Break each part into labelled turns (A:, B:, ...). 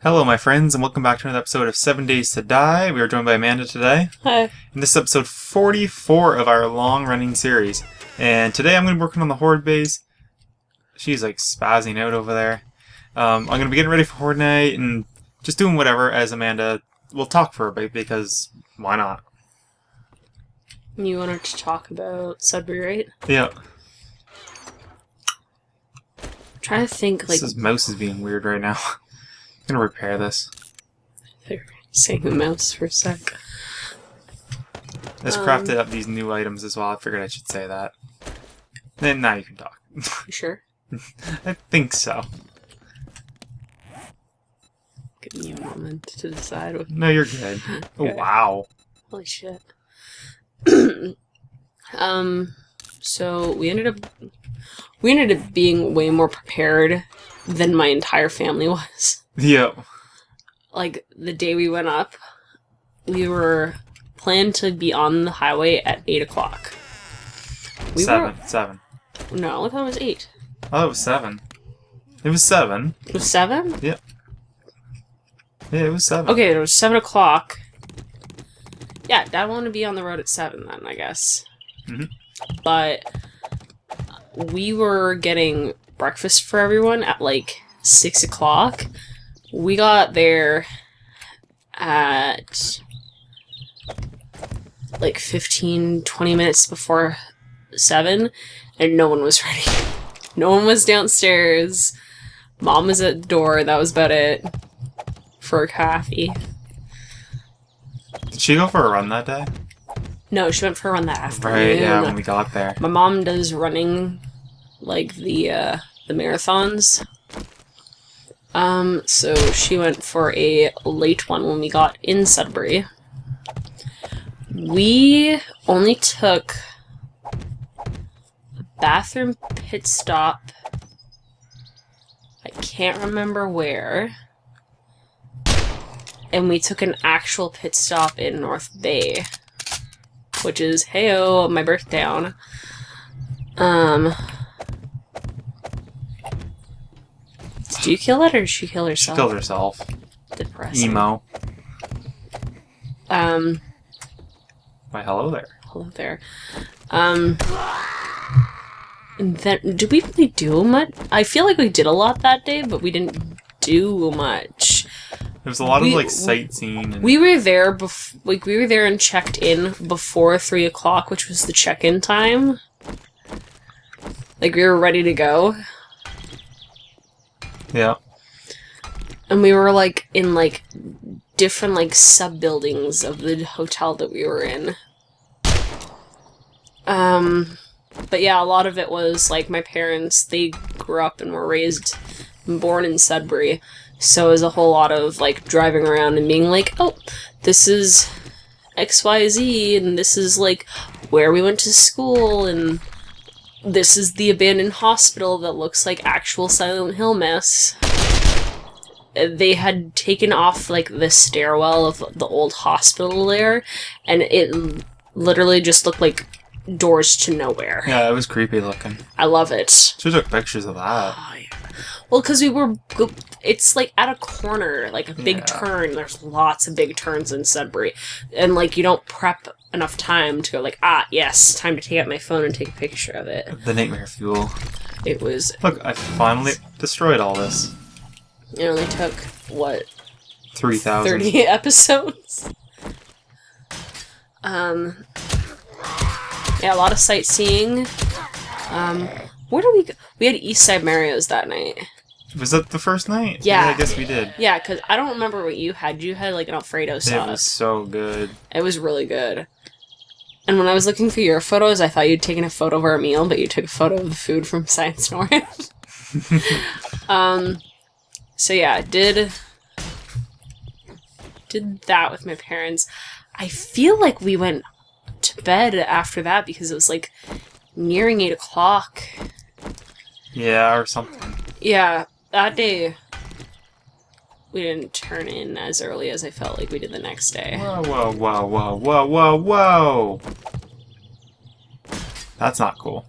A: Hello, my friends, and welcome back to another episode of 7 Days to Die. We are joined by Amanda today.
B: Hi.
A: And this is episode 44 of our long-running series. And today I'm going to be working on the Horde base. She's like spazzing out over there. I'm going to be getting ready for Horde Night and just doing whatever as Amanda will talk for a bit because why not?
B: You wanted to talk about Sudbury, right?
A: Yeah.
B: I'm trying to think, like...
A: This mouse is being weird right now. I'm going to repair this.
B: They're saying the mouse for a sec.
A: I just crafted up these new items as well. I figured I should say that. Then now you can talk.
B: You sure?
A: I think so.
B: Give me a moment to decide.
A: No, you're good. Oh, wow.
B: Holy shit. So we ended up being way more prepared than my entire family was.
A: Yep.
B: Like, the day we went up, we were planned to be on the highway at 8 o'clock.
A: Seven.
B: No, I thought it was 8.
A: Oh, it was 7. It was 7.
B: It was 7?
A: Yep. Yeah, it was 7.
B: Okay, it was 7 o'clock. Yeah, Dad wanted to be on the road at 7 then, I guess.
A: Mm-hmm.
B: But we were getting breakfast for everyone at like 6 o'clock. We got there at like 15-20 minutes before 7, and no one was ready. No one was downstairs. Mom was at the door. That was about it for coffee.
A: Did she go for a run that day?
B: No, she went for a run that afternoon.
A: Right, yeah, when we got there.
B: My mom does running, like, the marathons. So she went for a late one when we got in Sudbury. We only took a bathroom pit stop. I can't remember where. And we took an actual pit stop in North Bay, which is, heyo, my birthtown. Did you kill that, or did she kill herself?
A: She killed herself.
B: Depressing.
A: Emo. Why, hello there.
B: Hello there. And then, did we really do much? I feel like we did a lot that day, but we didn't do much.
A: There was a lot of, like, sightseeing. And
B: We were there we were there and checked in before 3 o'clock, which was the check-in time. Like, we were ready to go.
A: yeah.
B: And we were, like, in, like, different, like, sub-buildings of the hotel that we were in. But yeah, a lot of it was, like, my parents, they grew up and were raised and born in Sudbury. So it was a whole lot of, like, driving around and being like, oh, this is XYZ, and this is, like, where we went to school, and this is the abandoned hospital that looks like actual Silent Hill mess. They had taken off, like, the stairwell of the old hospital there, and it literally just looked like doors to nowhere.
A: Yeah, it was creepy looking.
B: I love it.
A: She took pictures of that.
B: Oh, yeah. Well, because it's, like, at a corner, like, a big turn. There's lots of big turns in Sudbury. And, like, you don't prep enough time to go, like, yes, time to take out my phone and take a picture of it.
A: The nightmare fuel.
B: It was...
A: Look, I finally destroyed all this.
B: It only took, what?
A: 3,000.
B: 30 episodes? Yeah, a lot of sightseeing. Where did we go? We had Eastside Mario's that night.
A: Was that the first night?
B: Yeah.
A: I guess we did.
B: Yeah, because I don't remember what you had. You had, like, an Alfredo sauce.
A: It was so good.
B: It was really good. And when I was looking through your photos, I thought you'd taken a photo of our meal, but you took a photo of the food from Science North. So yeah, did that with my parents. I feel like we went to bed after that because it was, like, nearing 8 o'clock.
A: Yeah, or something.
B: Yeah, that day we didn't turn in as early as I felt like we did the next day.
A: Whoa. That's not cool.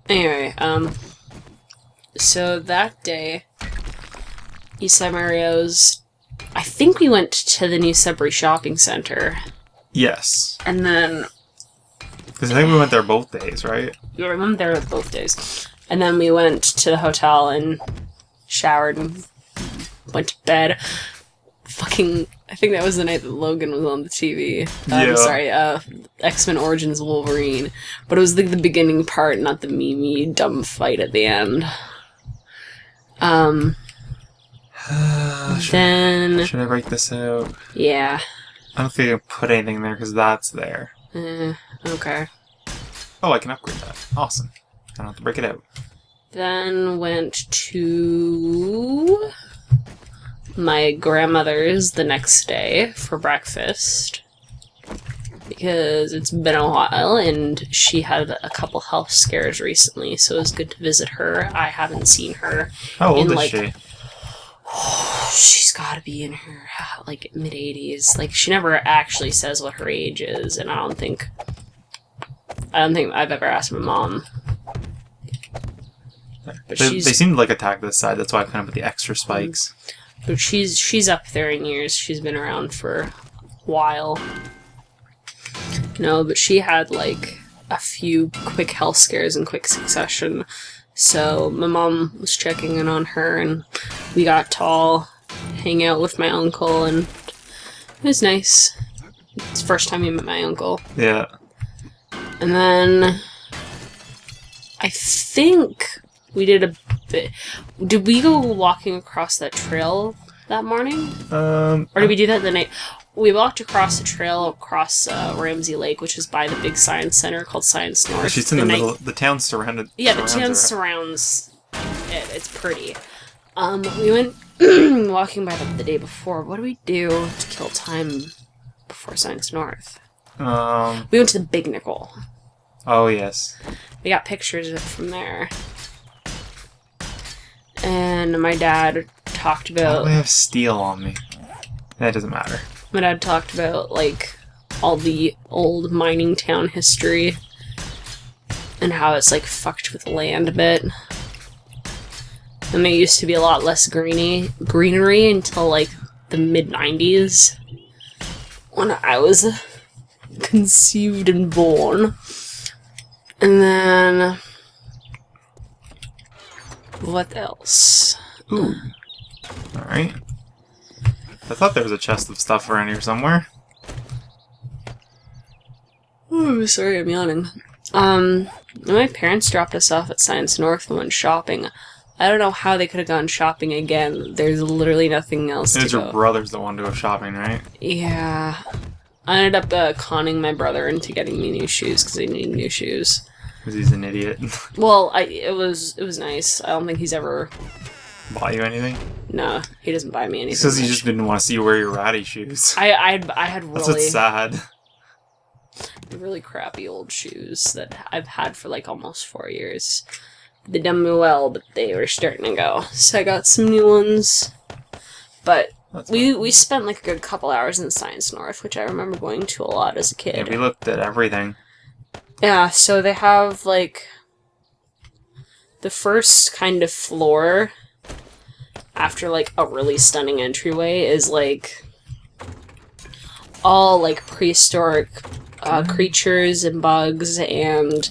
B: Anyway, so that day, Eastside Mario's I think we went to the new Sudbury Shopping Center.
A: Yes.
B: And then...
A: Because I think we went there both days, right?
B: You remember there both days. And then we went to the hotel and showered and went to bed. Fucking... I think that was the night that Logan was on the TV. I'm sorry, X-Men Origins Wolverine. But it was like the beginning part, not the Mimi dumb fight at the end. Then...
A: Should I write this out?
B: Yeah.
A: I don't think I can put anything there because that's there.
B: Okay.
A: Oh, I can upgrade that. Awesome. I don't have to break it out.
B: Then went to my grandmother's the next day for breakfast. Because it's been a while and she had a couple health scares recently, so it was good to visit her. I haven't seen her.
A: How old is she?
B: She's gotta be in her, like, mid-80s. Like, she never actually says what her age is, and I don't think I've ever asked my mom. But
A: They seemed like attack this side, that's why I kind of put the extra spikes.
B: But she's up there in years. She's been around for a while. No, but she had, like, a few quick health scares in quick succession. So my mom was checking in on her, and we got to all hang out with my uncle, and it was nice. It's the first time we met my uncle.
A: Yeah.
B: And then I think we did a bit... Did we go walking across that trail that morning? Or did we do that the night... We walked across the trail across Ramsey Lake, which is by the big science center called Science North.
A: She's in the middle. The town's surrounded.
B: Yeah, the town surrounds it. It's pretty. We went walking by the day before. What do we do to kill time before Science North? We went to the Big Nickel.
A: Oh, yes.
B: We got pictures of it from there. And my dad talked about...
A: I have steel on me. That doesn't matter.
B: My dad talked about, like, all the old mining town history and how it's, like, fucked with land a bit. And there used to be a lot less greenery until, like, the mid-90s when I was conceived and born. And then... what else?
A: Ooh. Alright. I thought there was a chest of stuff around here somewhere.
B: Oh, sorry, I'm yawning. My parents dropped us off at Science North and went shopping. I don't know how they could have gone shopping again. There's literally nothing else to go.
A: It was your brothers that wanted to go shopping, right?
B: Yeah. I ended up conning my brother into getting me new shoes because I need new shoes.
A: Because he's an idiot.
B: Well, it was nice. I don't think he's ever...
A: Bought you anything?
B: No, he doesn't buy me anything.
A: He says he just didn't want to see you wear your ratty shoes.
B: I had really...
A: That's what's sad.
B: Really crappy old shoes that I've had for like almost 4 years. They done me well, but they were starting to go. So I got some new ones. But we spent like a good couple hours in Science North, which I remember going to a lot as a kid.
A: Yeah, we looked at everything.
B: Yeah, so they have like the first kind of floor after like a really stunning entryway is like all like prehistoric creatures and bugs, and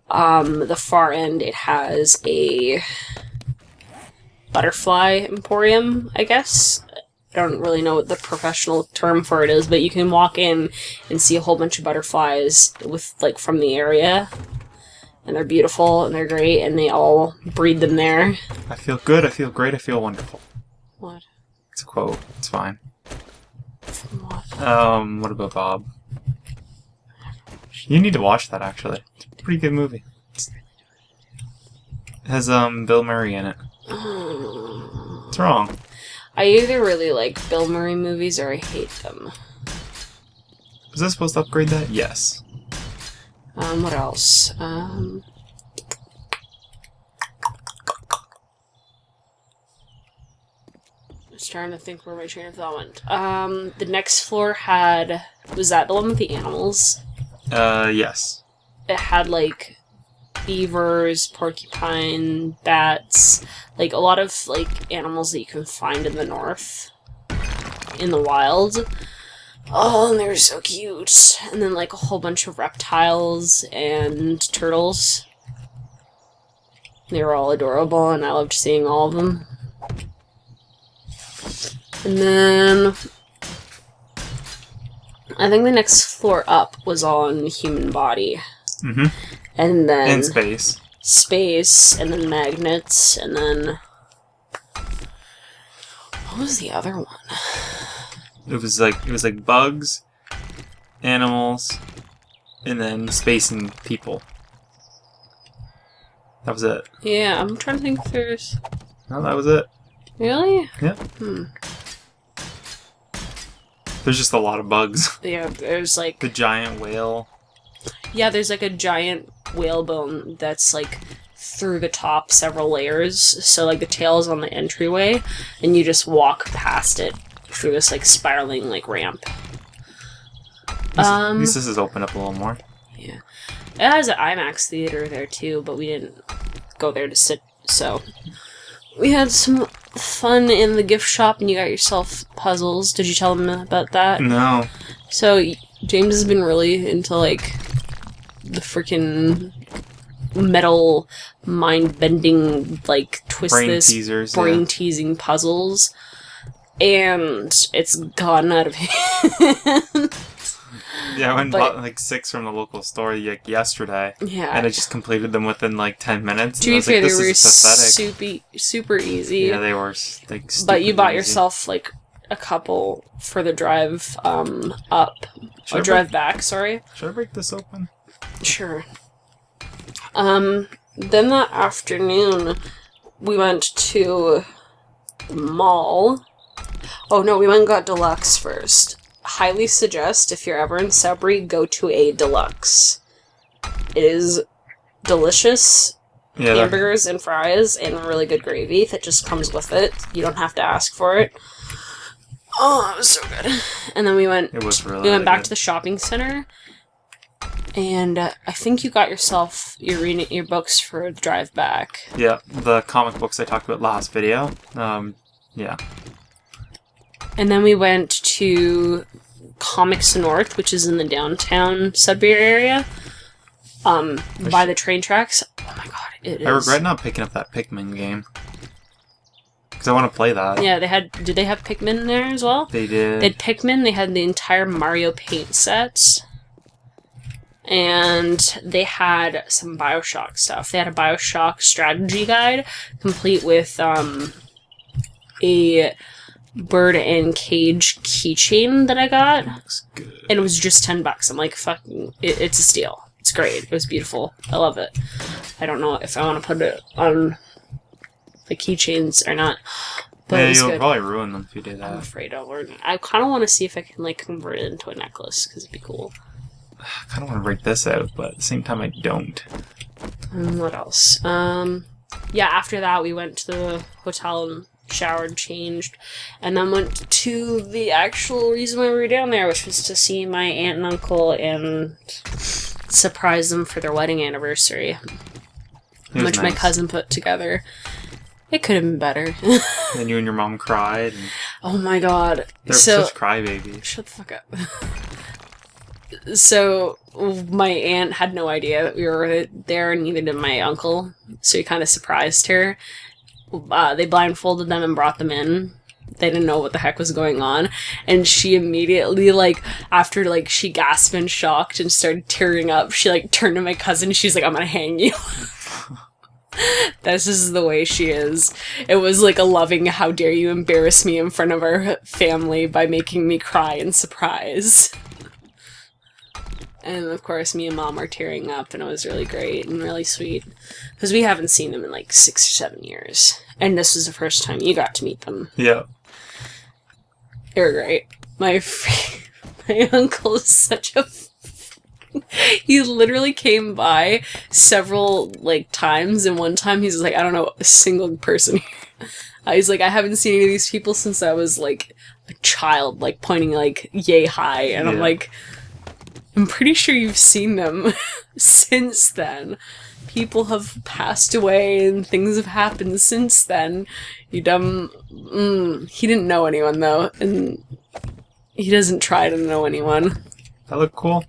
B: the far end it has a butterfly emporium, I guess. I don't really know what the professional term for it is, but you can walk in and see a whole bunch of butterflies with like from the area, and they're beautiful and they're great, and they all breed them there.
A: I feel good, I feel great, I feel wonderful.
B: What?
A: It's a quote. It's fine.
B: What?
A: What about Bob? You need to watch that, actually. It's a pretty good movie. It has, Bill Murray in it. What's wrong?
B: I either really like Bill Murray movies or I hate them.
A: Was I supposed to upgrade that? Yes.
B: What else? I was trying to think where my train of thought went. The next floor had... Was that the one with the animals?
A: Yes.
B: It had, like, beavers, porcupine, bats, like, a lot of, like, animals that you can find in the north. in the wild. Oh, and they were so cute. And then, like, a whole bunch of reptiles and turtles. They were all adorable, and I loved seeing all of them. And then I think the next floor up was on human body.
A: Mm-hmm.
B: And then
A: In space.
B: Space, and then magnets, and then what was the other one?
A: It was like bugs, animals, and then space and people. That was it.
B: Yeah, I'm trying to think if there's...
A: No, that was it.
B: Really?
A: Yeah. There's just a lot of bugs.
B: Yeah, there's like...
A: The giant whale.
B: Yeah, there's like a giant whalebone that's like through the top several layers. So like the tail is on the entryway, and you just walk past it through this like spiraling like ramp.
A: At least this is open up a little more.
B: Yeah. It has an IMAX theater there too, but we didn't go there to sit, so... We had some fun in the gift shop, and you got yourself puzzles. Did you tell them about that?
A: No.
B: So, James has been really into, like, the freaking metal, mind-bending, like,
A: brain-teasing
B: puzzles. And it's gotten out of hand.
A: Yeah, I went and bought like 6 from the local store like yesterday.
B: Yeah.
A: And I just completed them within like 10 minutes.
B: To be fair,
A: like,
B: they were super easy.
A: Yeah, they were like
B: But you bought
A: easy.
B: yourself like a couple for the drive up. Drive back, sorry.
A: Should I break this open?
B: Sure. Then that afternoon, we went to the mall. Oh no, we went and got deluxe first. Highly suggest, if you're ever in Sudbury, go to a deluxe. It is delicious.
A: Yeah,
B: Hamburgers and fries and really good gravy that just comes with it. You don't have to ask for it. Oh, it was so good. And then we went back to the shopping center. And I think you got yourself your books for the drive back.
A: Yeah, the comic books I talked about last video. Yeah.
B: And then we went to Comics North, which is in the downtown Sudbury area, by the train tracks. Oh my god, it is.
A: I regret not picking up that Pikmin game. Because I want to play that.
B: Yeah, did they have Pikmin there as well?
A: They did.
B: They had Pikmin, they had the entire Mario Paint sets. And they had some Bioshock stuff. They had a Bioshock strategy guide, complete with, a bird and cage keychain that I got.
A: Looks good.
B: And it was just $10. I'm like, fucking, it's a steal. It's great. It was beautiful. I love it. I don't know if I want to put it on the keychains or not. But
A: yeah,
B: it was
A: you'll
B: good.
A: probably ruin them if you do
B: I'm
A: that.
B: afraid I'll ruin it. I kind of want to see if I can, like, convert it into a necklace, because it'd be cool.
A: I kind of want to break this out, but at the same time I don't.
B: And what else? Yeah, after that we went to the hotel and showered, changed, and then went to the actual reason why we were down there, which was to see my aunt and uncle and surprise them for their wedding anniversary, which my cousin put together. It could have been better.
A: And you and your mom cried. And
B: oh my god.
A: they're such crybabies.
B: Shut the fuck up. So, my aunt had no idea that we were there, and neither did my uncle, so he kind of surprised her. They blindfolded them and brought them in. They didn't know what the heck was going on, and she immediately, like, after, like, she gasped and shocked and started tearing up, she, like, turned to my cousin, she's like, I'm gonna hang you. This is the way she is. It was, like, a loving, how dare you embarrass me in front of our family by making me cry in surprise. And, of course, me and Mom are tearing up, and it was really great and really sweet. Because we haven't seen them in, like, 6 or 7 years. And this was the first time you got to meet them.
A: Yeah.
B: They were great. My uncle is such a... He literally came by several, like, times, and one time he's like, I don't know a single person here. He's like, I haven't seen any of these people since I was, like, a child, like, pointing, like, yay high. And I'm like... I'm pretty sure you've seen them since then. people have passed away and things have happened since then. You dumb... He didn't know anyone, though, and he doesn't try to know anyone.
A: That look cool?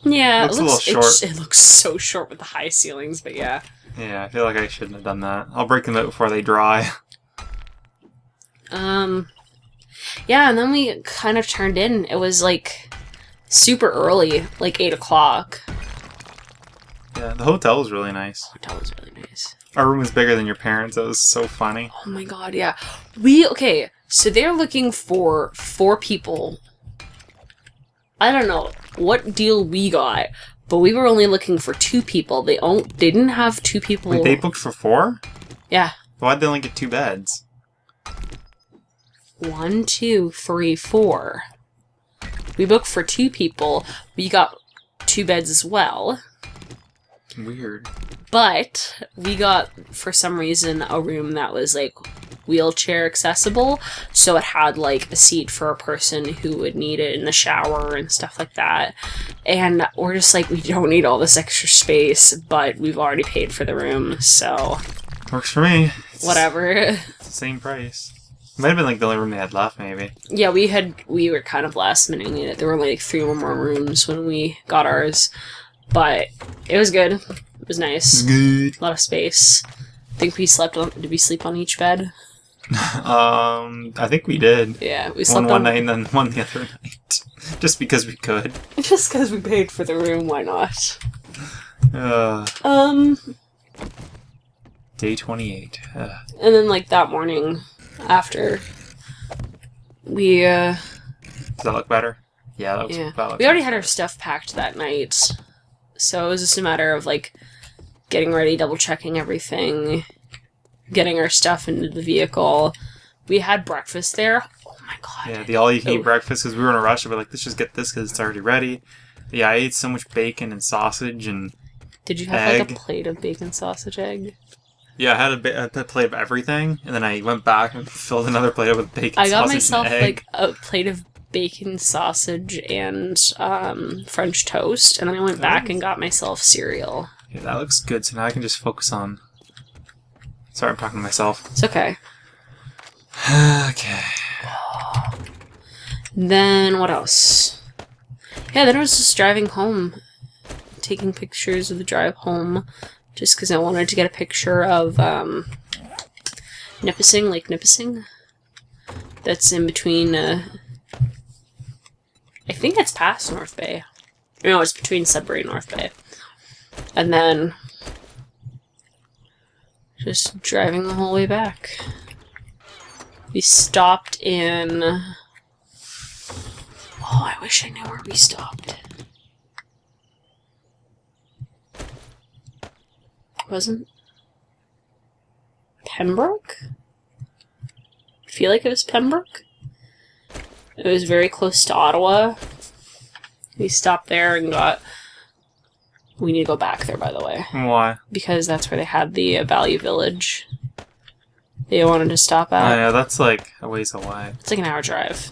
B: Yeah,
A: Looks a little short.
B: It looks so short with the high ceilings, but yeah.
A: Yeah, I feel like I shouldn't have done that. I'll break them out before they dry.
B: Yeah, and then we kind of turned in. It was, like, super early, like 8 o'clock.
A: Yeah, the hotel was really nice.
B: The hotel was really nice.
A: Our room was bigger than your parents'. That was so funny.
B: Oh my god, yeah. Okay, so they're looking for 4 people. I don't know what deal we got, but we were only looking for 2 people. They didn't have 2 people.
A: Wait, they booked for 4?
B: Yeah.
A: Why'd they only get 2 beds?
B: 1, 2, 3, 4. We booked for 2 people. We got 2 beds as well.
A: Weird.
B: But we got, for some reason, a room that was, like, wheelchair accessible. So it had, like, a seat for a person who would need it in the shower and stuff like that. And we're just like, we don't need all this extra space, but we've already paid for the room, so...
A: Works for me.
B: Whatever.
A: It's the same price. Might have been, like, the only room they had left, maybe.
B: Yeah, we were kind of last-minuting it. There were, like, 3 or more rooms when we got ours. But it was good. It was nice.
A: Good.
B: A lot of space. Did we sleep on each bed?
A: I think we did.
B: Yeah, we slept
A: one night and then one the other night. Just because we could.
B: Just because we paid for the room, why not?
A: Day 28.
B: And then, like, that morning after we,
A: Does that look better? Yeah, that looks
B: we already had our stuff packed that night. So it was just a matter of, like, getting ready, double-checking everything, getting our stuff into the vehicle. We had breakfast there. Oh my god.
A: Yeah, the all-you-can-eat breakfast, because we were in a rush. We were like, let's just get this because it's already ready. Yeah, I ate so much bacon and sausage and
B: Did you have, like, a plate of bacon, sausage, egg?
A: Yeah, I had a plate of everything, and then I went back and filled another plate up with bacon,
B: I got
A: sausage,
B: myself,
A: and egg.
B: like, a plate of bacon, sausage, and French toast, and then I went back and got myself cereal.
A: Yeah, that looks good, so now I can just focus on... Sorry, I'm talking to myself.
B: It's okay.
A: Okay.
B: Then, what else? Yeah, then I was just driving home, taking pictures of the drive home, just because I wanted to get a picture of, Nipissing, Lake Nipissing. That's in between, I think it's past North Bay. No, it's between Sudbury and North Bay. And then just driving the whole way back. We stopped in... Oh, I wish I knew where we stopped. Wasn't... Pembroke? I feel like it was Pembroke. It was very close to Ottawa. We stopped there and got... We need to go back there, by the way.
A: Why?
B: Because that's where they had the Value Village. They wanted to stop at.
A: Oh, yeah, that's like a ways away.
B: It's like an hour drive.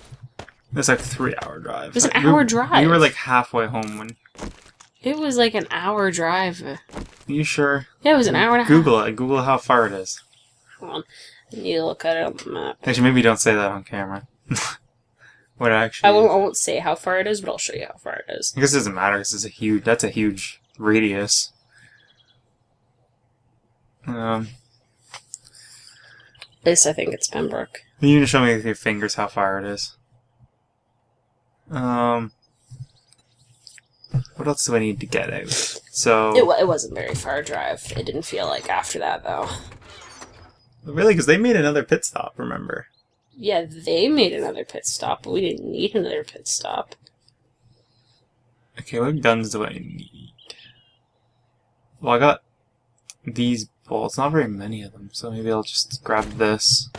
A: It's like a 3-hour drive.
B: It was an hour drive.
A: We were like halfway home when...
B: It was like an hour drive.
A: Are you sure?
B: Yeah, it was an hour and a half.
A: Google it. Google how far it is.
B: Hold on. I need to look at it on the map.
A: Actually, maybe don't say that on camera. What actually...
B: I won't say how far it is, but I'll show you how far it is.
A: I guess it doesn't matter because that's a huge radius.
B: At least I think it's Pembroke.
A: You can show me with your fingers how far it is. What else do I need to get out? So
B: It wasn't very far a drive. It didn't feel like after that, though.
A: really, because they made another pit stop. Remember?
B: Yeah, they made another pit stop, but we didn't need another pit stop.
A: Okay, what guns do I need? Well, I got these bolts. Not very many of them, so maybe I'll just grab this.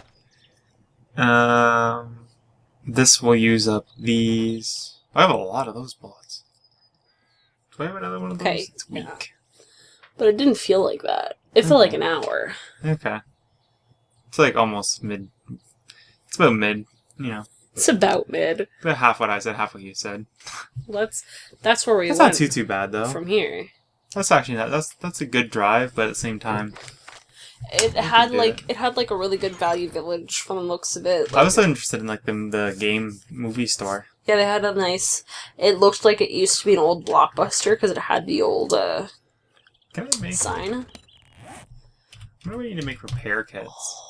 A: This will use up these. I have a lot of those bullets. Do I have another one of those?
B: Okay,
A: It's weak.
B: yeah. But it didn't feel like that. It felt like an hour.
A: Okay. It's like almost mid. It's about mid, you know.
B: It's about mid.
A: About half what I said, half what you said.
B: That's where we
A: That's
B: went
A: not too bad, though.
B: from here.
A: That's actually not. That's a good drive, but at the same time,
B: It had like a really good value village from the looks of it.
A: I was so interested in like the game movie store.
B: Yeah, they had a nice. It looked like it used to be an old Blockbuster because it had the old
A: Can I make?
B: sign.
A: What do we need to make repair kits?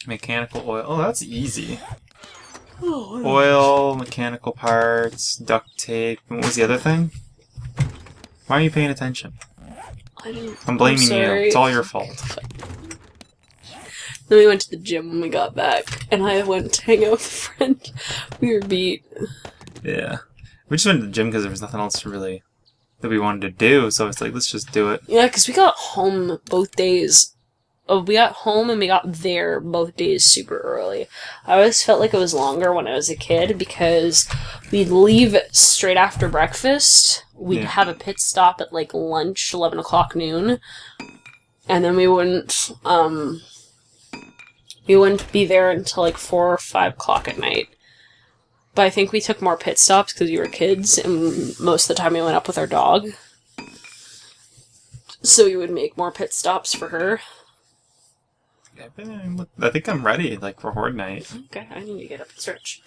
A: Mechanical oil. Oh, that's easy. Oil, mechanical parts, duct tape. And what was the other thing? Why are you paying attention? I'm blaming you.
B: sorry.
A: It's all your fault.
B: Then we went to the gym when we got back, and I went to hang out with a friend. We were beat.
A: Yeah. We just went to the gym because there was nothing else really that we wanted to do, so it's like, let's just do it.
B: Yeah, because we got home both days. Oh, we got home and we got there both days super early. I always felt like it was longer when I was a kid because we'd leave straight after breakfast. We'd have a pit stop at like lunch, 11 o'clock noon. And then we wouldn't be there until like 4 or 5 o'clock at night. But I think we took more pit stops because we were kids, and most of the time we went up with our dog. So we would make more pit stops for her.
A: I think I'm ready, like, for Horde Night.
B: Okay, I need to get up and stretch.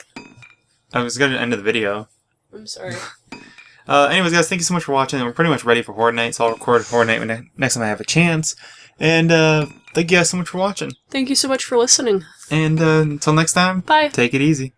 A: I was going to end of the video.
B: I'm sorry.
A: Anyways, guys, thank you so much for watching. We're pretty much ready for Horde Night, so I'll record Horde Night when next time I have a chance. And thank you guys so much for watching.
B: Thank you so much for listening.
A: And until next time,
B: Bye.
A: take it easy.